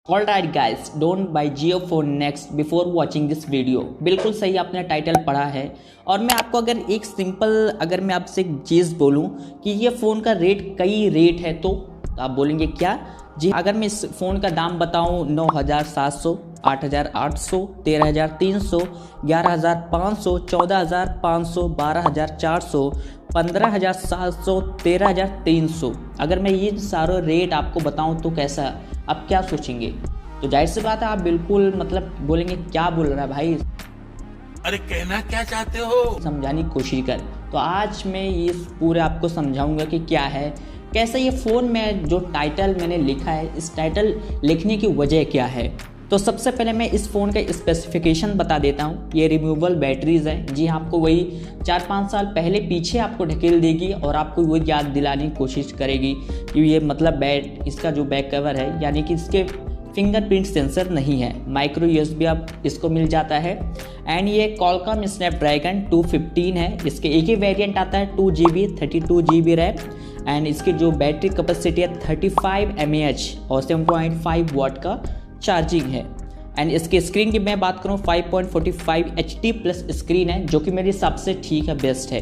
All right guys, don't buy Jio phone next before watching this video. बिल्कुल सही आपने title पढ़ा है। और मैं आपको अगर मैं आपसे एक चीज़ बोलूं कि ये फ़ोन का रेट कई रेट है तो आप बोलेंगे क्या जी। अगर मैं इस फ़ोन का दाम बताऊं 9,700, 8,800, 13,300, 11,500, 14,500, 12,400, 15,700, 13,300, अगर मैं ये सारे रेट आपको बताऊं तो कैसा, आप क्या सोचेंगे? तो जाहिर सी बात है आप बिल्कुल बोलेंगे क्या बोल रहा है भाई, अरे कहना क्या चाहते हो, समझाने की कोशिश कर। तो आज मैं ये पूरे आपको समझाऊंगा कि क्या है, कैसे ये फ़ोन में जो टाइटल मैंने लिखा है, इस टाइटल लिखने की वजह क्या है। तो सबसे पहले मैं इस फ़ोन का स्पेसिफिकेशन बता देता हूँ। ये रिमूवेबल बैटरीज़ है जी, आपको वही 4-5 साल पहले पीछे आपको ढकेल देगी और आपको वो याद दिलाने की कोशिश करेगी कि ये इसका जो बैक कवर है, यानी कि इसके फिंगरप्रिंट सेंसर नहीं है। माइक्रो यूएसबी आप इसको मिल जाता है। एंड ये कॉलकॉम स्नैपड्रैगन 215 है। इसके एक ही वेरिएंट आता है 2GB 32GB रैम। एंड इसकी जो बैटरी कैपेसिटी है 35 mAh और 7.5 वाट का चार्जिंग है। एंड इसकी स्क्रीन की मैं बात करूँ 5.45 HD प्लस स्क्रीन है, जो कि मेरे हिसाब से ठीक है, बेस्ट है।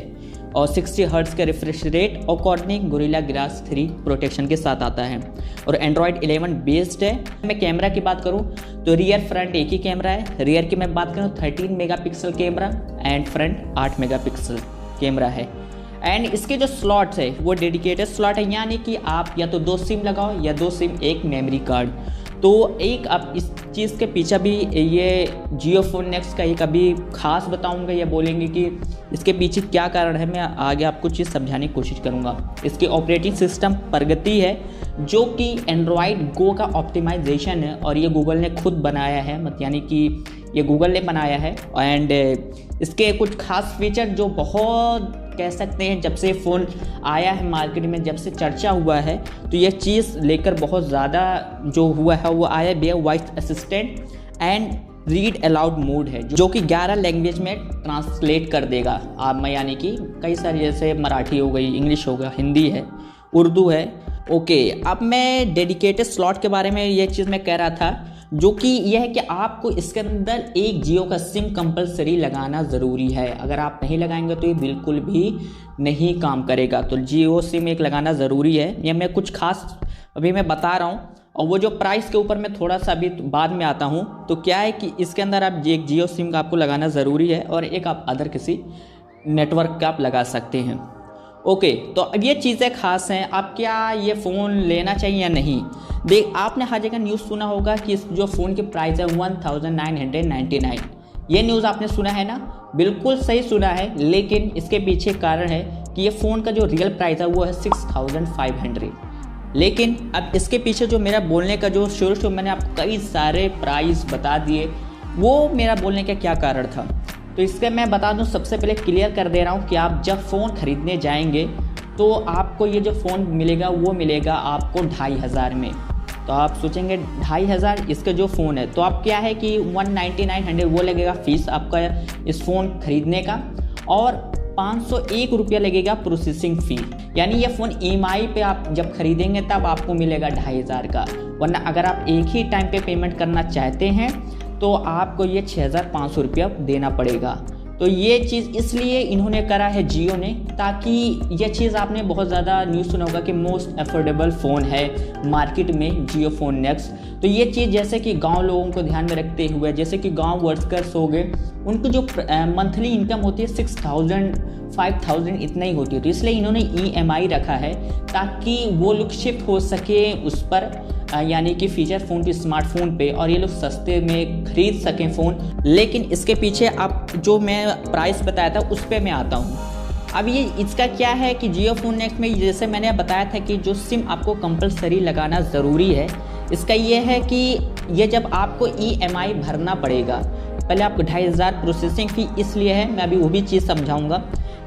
और 60 हर्ट्ज का रिफ्रेश रेट और कॉर्निंग गोरिल्ला ग्लास 3 प्रोटेक्शन के साथ आता है। और एंड्रॉयड 11 बेस्ड है। मैं कैमरा की बात करूं तो रियर फ्रंट एक ही कैमरा है। रियर की मैं बात करूं 13 megapixel camera and front 8 megapixel camera है। एंड इसके जो स्लॉट्स है वो डेडिकेटेड स्लॉट है, यानी कि आप या तो 2 सिम लगाओ या 2 सिम एक मेमोरी कार्ड। तो एक आप इस चीज़ के पीछे भी ये जियो फोन नेक्स्ट का एक अभी खास बताऊंगा, या बोलेंगे कि इसके पीछे क्या कारण है, मैं आगे आपको चीज़ समझाने की कोशिश करूंगा। इसकी ऑपरेटिंग सिस्टम प्रगति है, जो कि एंड्रॉयड गो का ऑप्टिमाइजेशन है और ये गूगल ने खुद बनाया है, यानी कि ये गूगल ने बनाया है। एंड इसके कुछ खास फीचर जो बहुत कह सकते हैं, जब से फ़ोन आया है मार्केट में, जब से चर्चा हुआ है, तो यह चीज़ लेकर बहुत ज़्यादा जो हुआ है वो आया भी है। Voice assistant and read aloud mode है, जो कि 11 लैंग्वेज में ट्रांसलेट कर देगा आप, यानी कि कई सारी, जैसे मराठी हो गई, इंग्लिश हो गया, हिंदी है, उर्दू है। ओके, अब मैं डेडिकेटेड स्लॉट के बारे में ये चीज़ मैं कह रहा था, जो कि यह है कि आपको इसके अंदर एक जियो का सिम कंपलसरी लगाना ज़रूरी है। अगर आप नहीं लगाएंगे तो ये बिल्कुल भी नहीं काम करेगा। तो जियो सिम एक लगाना ज़रूरी है। यह मैं कुछ खास अभी मैं बता रहा हूँ, और वो जो प्राइस के ऊपर मैं थोड़ा सा अभी बाद में आता हूँ। तो क्या है कि इसके अंदर आप एक जियो सिम का आपको लगाना ज़रूरी है और एक आप अदर किसी नेटवर्क का आप लगा सकते हैं। ओके, तो अब ये चीज़ें खास हैं। आप क्या ये फ़ोन लेना चाहिए या नहीं? देख, आपने हर जगह न्यूज़ सुना होगा कि इस जो फ़ोन की प्राइस है 1999। ये न्यूज़ आपने सुना है ना? बिल्कुल सही सुना है, लेकिन इसके पीछे कारण है कि ये फ़ोन का जो रियल प्राइस है वो है 6500। लेकिन अब इसके पीछे जो मेरा बोलने का जो शुरू मैंने आपको कई सारे प्राइस बता दिए, वो मेरा बोलने का क्या कारण था। तो इसके मैं बता दूं, सबसे पहले क्लियर कर दे रहा हूं कि आप जब फ़ोन ख़रीदने जाएंगे तो आपको ये जो फ़ोन मिलेगा वो मिलेगा आपको 2500 में। तो आप सोचेंगे 2500 इसका जो फ़ोन है, तो आप क्या है कि 199 वो लगेगा फ़ीस आपका इस फ़ोन ख़रीदने का, और 501 रुपया लगेगा प्रोसेसिंग फ़ी। यानी ये फ़ोन EMI पे आप जब खरीदेंगे तब आपको मिलेगा 2500 का। वरना अगर आप एक ही टाइम पे पेमेंट करना चाहते हैं तो आपको ये 6500 रुपया देना पड़ेगा। तो ये चीज़ इसलिए इन्होंने करा है जियो ने, ताकि ये चीज़ आपने बहुत ज़्यादा न्यूज़ सुना होगा कि मोस्ट अफोर्डेबल फ़ोन है मार्केट में जियो फोन नेक्स्ट। तो ये चीज़ जैसे कि गांव लोगों को ध्यान में रखते हुए, जैसे कि गांव वर्कर्स हो गए, उनको जो मंथली इनकम होती है 6000 5000 इतना ही होती है। तो इसलिए इन्होंने EMI रखा है ताकि वो लोग शिफ्ट हो सके उस पर, यानी कि फीचर फ़ोन के स्मार्टफोन पे, और ये लोग सस्ते में खरीद सकें फ़ोन। लेकिन इसके पीछे अब जो मैं प्राइस बताया था उस पर मैं आता हूँ। अब ये इसका क्या है कि जियो फोन नेक्स्ट में जैसे मैंने बताया था कि जो सिम आपको कंपलसरी लगाना ज़रूरी है, इसका ये है कि ये जब आपको EMI भरना पड़ेगा, पहले आपको 2500 प्रोसेसिंग फ़ी इसलिए है, मैं अभी वो भी चीज़ समझाऊँगा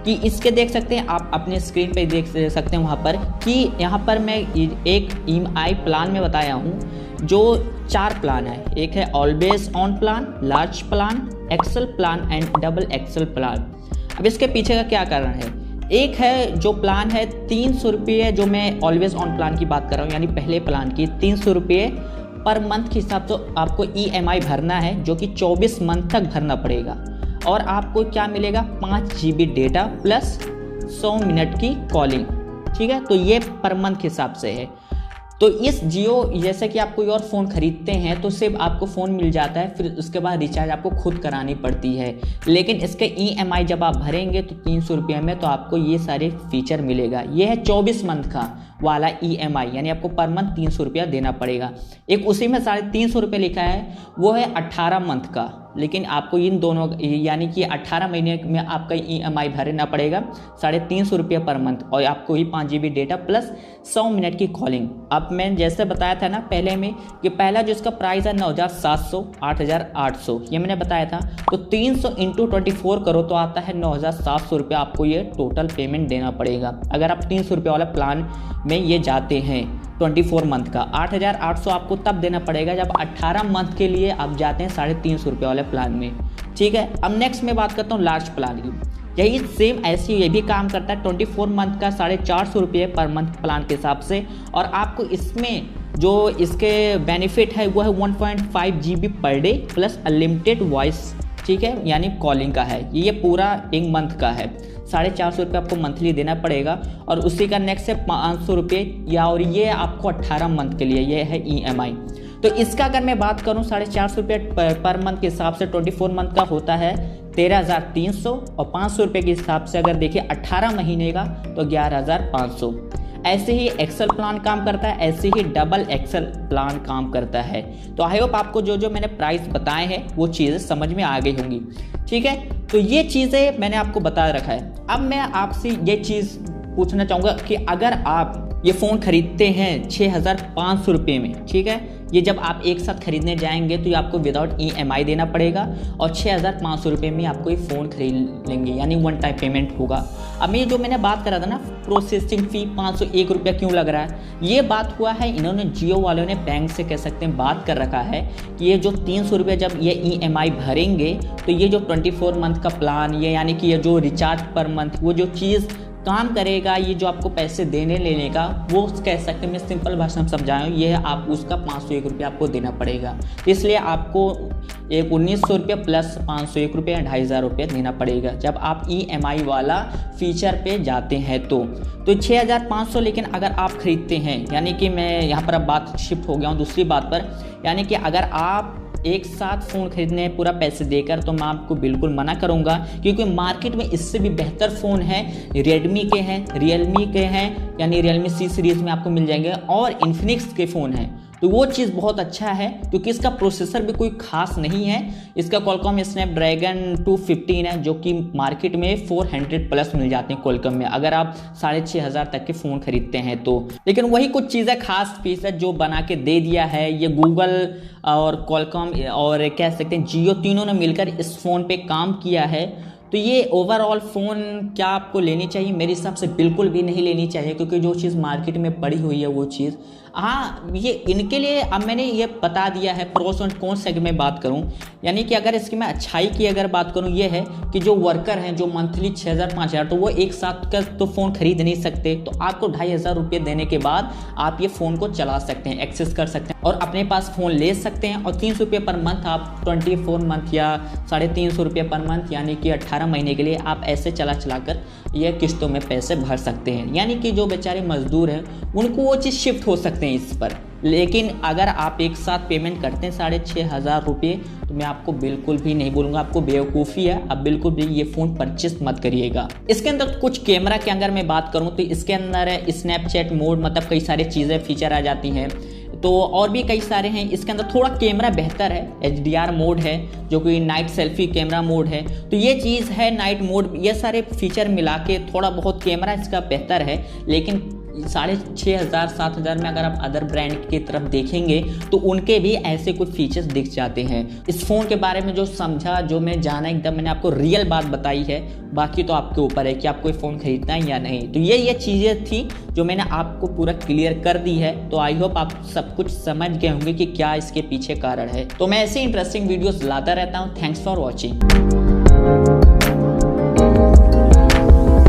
कि इसके देख सकते हैं आप अपने स्क्रीन पे देख सकते हैं वहाँ पर कि यहाँ पर मैं एक EMI प्लान में बताया हूँ, जो 4 प्लान है। एक है always on plan, large plan, XL plan and double XL plan. अब इसके पीछे का क्या कारण है? एक है जो प्लान है 300 रुपये, जो मैं ऑलवेज ऑन प्लान की बात कर रहा हूँ, यानी पहले प्लान की 300 रुपये पर मंथ के हिसाब से आपको EMI भरना है, जो कि 24 मंथ तक भरना पड़ेगा। और आपको क्या मिलेगा, 5 GB डेटा प्लस 100 मिनट की कॉलिंग। ठीक है, तो ये पर मंथ के हिसाब से है। तो इस जियो जैसे कि आप कोई और फ़ोन ख़रीदते हैं तो सिर्फ आपको फ़ोन मिल जाता है, फिर उसके बाद रिचार्ज आपको खुद करानी पड़ती है। लेकिन इसके EMI जब आप भरेंगे तो 300 रुपये में तो आपको ये सारे फीचर मिलेगा। ये है 24 मंथ का वाला EMI, यानी आपको पर मंथ 300 रुपया देना पड़ेगा। एक उसी में 350 रुपये लिखा है, वो है 18 मंथ का, लेकिन आपको इन दोनों यानी कि 18 महीने में आपका EMI भरना पड़ेगा 350 रुपये पर मंथ, और आपको ही 5 GB डेटा प्लस 100 मिनट की कॉलिंग। अब मैं जैसे बताया था ना पहले में कि पहला जो इसका प्राइस है 9,700, 8,800 ये मैंने बताया था। तो 300 × 24 करो तो आता है 9,700 रुपये आपको ये टोटल पेमेंट देना पड़ेगा, अगर आप 300 रुपये वाला प्लान में ये जाते हैं 24 मंथ का। 8,800 आपको तब देना पड़ेगा जब 18 मंथ के लिए आप जाते हैं 350 रुपये वाले प्लान में। ठीक है, अब नेक्स्ट मैं बात करता हूँ लार्ज प्लान की। यही सेम ऐसे ये भी काम करता है 24 मंथ का 450 रुपये पर मंथ प्लान के हिसाब से, और आपको इसमें जो इसके बेनिफिट है वो है 1.5 GB per debt plus unlimited voice. ठीक है, यानी कॉलिंग का है, ये पूरा 1 मंथ का है। 450 रुपये आपको मंथली देना पड़ेगा, और उसी का नेक्स्ट है 500 रुपये, या और ये आपको 18 मंथ के लिए ये है EMI। तो इसका अगर मैं बात करूँ 450 रुपये पर मंथ के हिसाब से 24 मंथ का होता है 13,300, और 500 रुपये के हिसाब से अगर देखिए 18 महीने का तो 11,500। ऐसे ही एक्सेल प्लान काम करता है, ऐसे ही डबल एक्सेल प्लान काम करता है। तो आई होप आपको जो मैंने प्राइस बताए हैं वो चीज़ें समझ में आ गई होंगी। ठीक है, तो ये चीज़ें मैंने आपको बता रखा है। अब मैं आपसे ये चीज़ पूछना चाहूँगा कि अगर आप ये फ़ोन ख़रीदते हैं 6,500 रुपये में, ठीक है, ये जब आप एक साथ खरीदने जाएंगे तो ये आपको विदाउट EMI देना पड़ेगा, और 6,500 रुपये में आपको ये फ़ोन खरीद लेंगे, यानी 1 टाइम पेमेंट होगा। अब ये जो मैंने बात करा था ना प्रोसेसिंग फ़ी 501 रुपया क्यों लग रहा है, ये बात हुआ है इन्होंने जियो वालों ने बैंक से कह सकते हैं बात कर रखा है कि ये जो 300 रुपये जब ये EMI भरेंगे तो ये जो 24 मंथ का प्लान, ये यानी कि ये जो रिचार्ज पर मंथ वो जो चीज़ काम करेगा, ये जो आपको पैसे देने लेने का वो कह सकते हैं, मैं सिंपल भाषा में समझाया हूँ, ये है आप उसका 501 रुपये आपको देना पड़ेगा। तो इसलिए आपको एक 1,900 रुपये प्लस 501 रुपये 2,500 रुपये देना पड़ेगा जब आप EMI वाला फीचर पे जाते हैं। तो 6,500, लेकिन अगर आप ख़रीदते हैं, यानी कि मैं यहाँ पर अब बात शिफ्ट हो गया हूँ दूसरी बात पर, यानी कि अगर आप एक साथ फ़ोन खरीदने हैं पूरा पैसे देकर, तो मैं आपको बिल्कुल मना करूंगा, क्योंकि मार्केट में इससे भी बेहतर फ़ोन है, रेडमी के हैं, रियलमी के हैं, यानी रियलमी C सीरीज़ में आपको मिल जाएंगे, और इन्फिनिक्स के फ़ोन हैं। तो वो चीज़ बहुत अच्छा है क्योंकि इसका प्रोसेसर भी कोई खास नहीं है। इसका क्वालकॉम स्नैपड्रैगन 215 है, जो कि मार्केट में 400 प्लस मिल जाते हैं क्वालकॉम में, अगर आप 6,500 तक के फ़ोन खरीदते हैं तो। लेकिन वही कुछ चीज़ें खास फीचर जो बना के दे दिया है ये गूगल और क्वालकॉम और कह सकते हैं जियो, तीनों ने मिलकर इस फ़ोन पे काम किया है। तो ये ओवरऑल फ़ोन क्या आपको लेनी चाहिए? मेरे हिसाब से बिल्कुल भी नहीं लेनी चाहिए, क्योंकि जो चीज़ मार्केट में पड़ी हुई है वो चीज़, हाँ, ये इनके लिए अब मैंने ये बता दिया है प्रोस और कौन से मैं बात करूं। यानी कि अगर इसकी मैं अच्छाई की अगर बात करूं, ये है कि जो वर्कर हैं जो मंथली 6,000 5,000 तो वो एक साथ का तो फ़ोन खरीद नहीं सकते, तो आपको 2,500 रुपये देने के बाद आप ये फ़ोन को चला सकते हैं, एक्सेस कर सकते हैं और अपने पास फ़ोन ले सकते हैं। और 300 रुपये पर मंथ आप 24 मंथ या 350 रुपये पर मंथ यानी कि 18 महीने के लिए आप ऐसे चला कर ये किस्तों में पैसे भर सकते हैं। यानी कि जो बेचारे मजदूर हैं उनको वो चीज़ शिफ्ट हो सकते हैं इस पर। लेकिन अगर आप एक साथ पेमेंट करते हैं 6,500 रुपये, तो मैं आपको बिल्कुल भी नहीं बोलूँगा, आपको बेवकूफ़ी है, आप बिल्कुल भी ये फ़ोन परचेस मत करिएगा। इसके अंदर कुछ कैमरा की अगर मैं बात करूँ तो इसके अंदर है स्नैपचैट मोड, मतलब कई सारी चीज़ें फीचर आ जाती हैं, तो और भी कई सारे हैं। इसके अंदर थोड़ा कैमरा बेहतर है, HDR मोड है जो कि नाइट सेल्फी कैमरा मोड है, तो ये चीज़ है नाइट मोड, ये सारे फीचर मिला के थोड़ा बहुत कैमरा इसका बेहतर है। लेकिन 6,500 7,000 में अगर आप अदर ब्रांड की तरफ देखेंगे तो उनके भी ऐसे कुछ फीचर्स दिख जाते हैं। इस फ़ोन के बारे में जो समझा, जो मैं जाना, एकदम मैंने आपको रियल बात बताई है, बाकी तो आपके ऊपर है कि आपको ये फ़ोन खरीदना है या नहीं। तो ये चीज़ें थी जो मैंने आपको पूरा क्लियर कर दी है। तो आई होप आप सब कुछ समझ गए होंगे कि क्या इसके पीछे कारण है। तो मैं ऐसे इंटरेस्टिंग वीडियोज़ लाता रहता हूँ। Thanks for watching.